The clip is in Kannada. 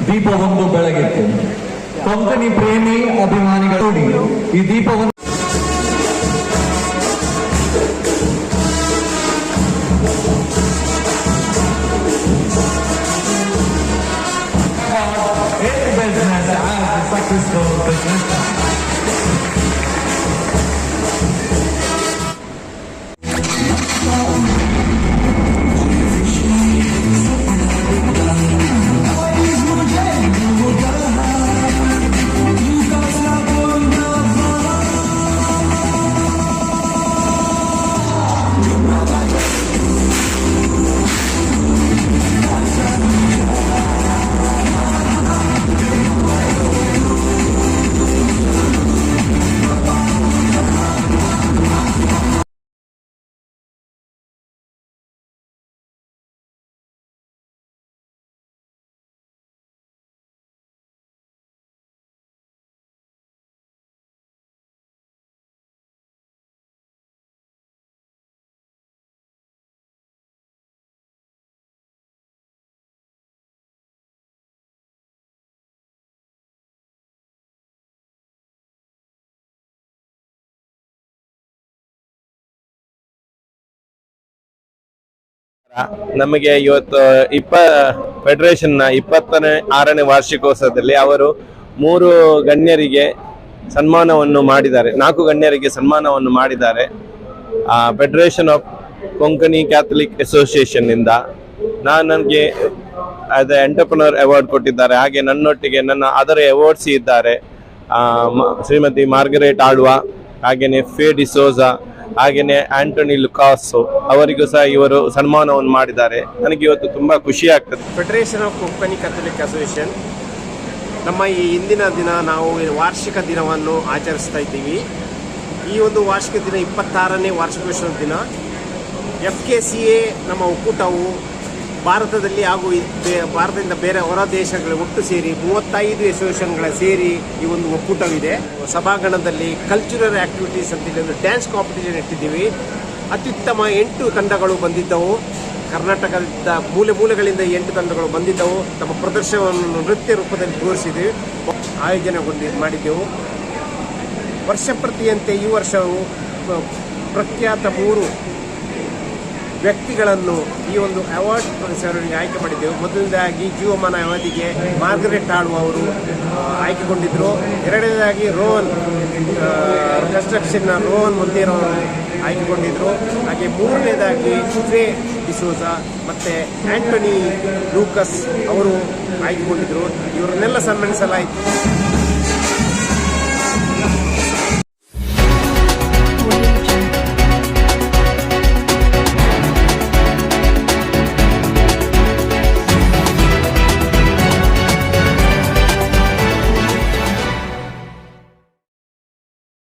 ದೀಪವೊಂದು ಬೆಳಗಿತ್ತು. ಕೊಂಕಣಿ ಪ್ರೇಮಿ ಅಭಿಮಾನಿಗಳು ಈ ದೀಪವನ್ನು ನಮಗೆ ಇವತ್ತು ಫೆಡರೇಷನ್ನ 26ನೇ ವಾರ್ಷಿಕೋತ್ಸವದಲ್ಲಿ ಅವರು 3 ಗಣ್ಯರಿಗೆ ಸನ್ಮಾನವನ್ನು ಮಾಡಿದ್ದಾರೆ, 4 ಗಣ್ಯರಿಗೆ ಸನ್ಮಾನವನ್ನು ಮಾಡಿದ್ದಾರೆ. Federation of Konkani Catholic association ಇಂದ ನನಗೆ ಆಸ್ ಎ ಎಂಟರ್ಪ್ರನರ್ ಅವಾರ್ಡ್ ಕೊಟ್ಟಿದ್ದಾರೆ. ಹಾಗೆ ನನ್ನೊಟ್ಟಿಗೆ ನನ್ನ ಅದರ ಅವಾರ್ಡ್ಸ್ ಇದ್ದಾರೆ ಶ್ರೀಮತಿ ಮಾರ್ಗರೇಟ್ ಆಳ್ವಾ, ಹಾಗೆಯೇ ಫೇ ಡಿಸೋಜಾ, ಹಾಗೆಯೇ ಆಂಟೋನಿ ಲುಕಾಸೋ ಅವರಿಗೂ ಸಹ ಇವರು ಸನ್ಮಾನವನ್ನು ಮಾಡಿದ್ದಾರೆ. ನನಗೆ ಇವತ್ತು ತುಂಬಾ ಖುಷಿ ಆಗ್ತದೆ. Federation of Konkani Catholic association ನಮ್ಮ ಈ ಇಂದಿನ ದಿನ ನಾವು ವಾರ್ಷಿಕ ದಿನವನ್ನು ಆಚರಿಸ್ತಾ ಇದ್ದೀವಿ. ಈ ಒಂದು ವಾರ್ಷಿಕ ದಿನ 26ನೇ ವಾರ್ಷಿಕೋತ್ಸವ ದಿನ. FKCA ನಮ್ಮ ಒಕ್ಕೂಟವು ಭಾರತದಲ್ಲಿ ಹಾಗೂ ಭಾರತದಿಂದ ಬೇರೆ ಹೊರ ದೇಶಗಳ ಒಟ್ಟು ಸೇರಿ 35 ಅಸೋಸಿಯೇಷನ್ಗಳ ಸೇರಿ ಈ ಒಂದು ಒಕ್ಕೂಟವಿದೆ. ಸಭಾಂಗಣದಲ್ಲಿ ಕಲ್ಚರಲ್ ಆಕ್ಟಿವಿಟೀಸ್ ಅಂತೇಳಿ ಡ್ಯಾನ್ಸ್ ಕಾಂಪಿಟೇಷನ್ ಇಟ್ಟಿದ್ದೀವಿ. ಅತ್ಯುತ್ತಮ 8 ತಂಡಗಳು ಬಂದಿದ್ದವು. ಕರ್ನಾಟಕದ ಮೂಲೆಗಳಿಂದ 8 ತಂಡಗಳು ಬಂದಿದ್ದವು. ನಮ್ಮ ಪ್ರದರ್ಶನವನ್ನು ನೃತ್ಯ ರೂಪದಲ್ಲಿ ತೋರಿಸಿದ್ದೀವಿ, ಆಯೋಜನೆ ಮಾಡಿದ್ದೆವು. ವರ್ಷ ಪ್ರತಿಯಂತೆ ಈ ವರ್ಷವು ಪ್ರಖ್ಯಾತ 3 ವ್ಯಕ್ತಿಗಳನ್ನು ಈ ಒಂದು ಅವಾರ್ಡ್ ಪ್ರದರ್ಶನಕ್ಕೆ ಆಯ್ಕೆ ಮಾಡಿದ್ದೆವು. ಮೊದಲನೇದಾಗಿ ಜೀವಮಾನ ಅವಧಿಗೆ ಮಾರ್ಗರೆಟ್ ಆಳ್ವಾ ಅವರು ಆಯ್ಕೆಗೊಂಡಿದ್ದರು. ಎರಡನೇದಾಗಿ ರೋಹನ್ ಕನ್ಸ್ಟ್ರಕ್ಷನ್ನ ರೋಹನ್ ಮೊಂತೇರೋ ಅವರು ಆಯ್ಕೆಗೊಂಡಿದ್ದರು. ಹಾಗೆ ಮೂರನೇದಾಗಿ ಫೇ ಡಿಸೋಜಾ ಮತ್ತು ಆಂಟೋನಿ ಲೂಕಸ್ ಅವರು ಆಯ್ಕೆಗೊಂಡಿದ್ದರು. ಇವರನ್ನೆಲ್ಲ ಸನ್ಮಾನಿಸಲಾಯಿತು.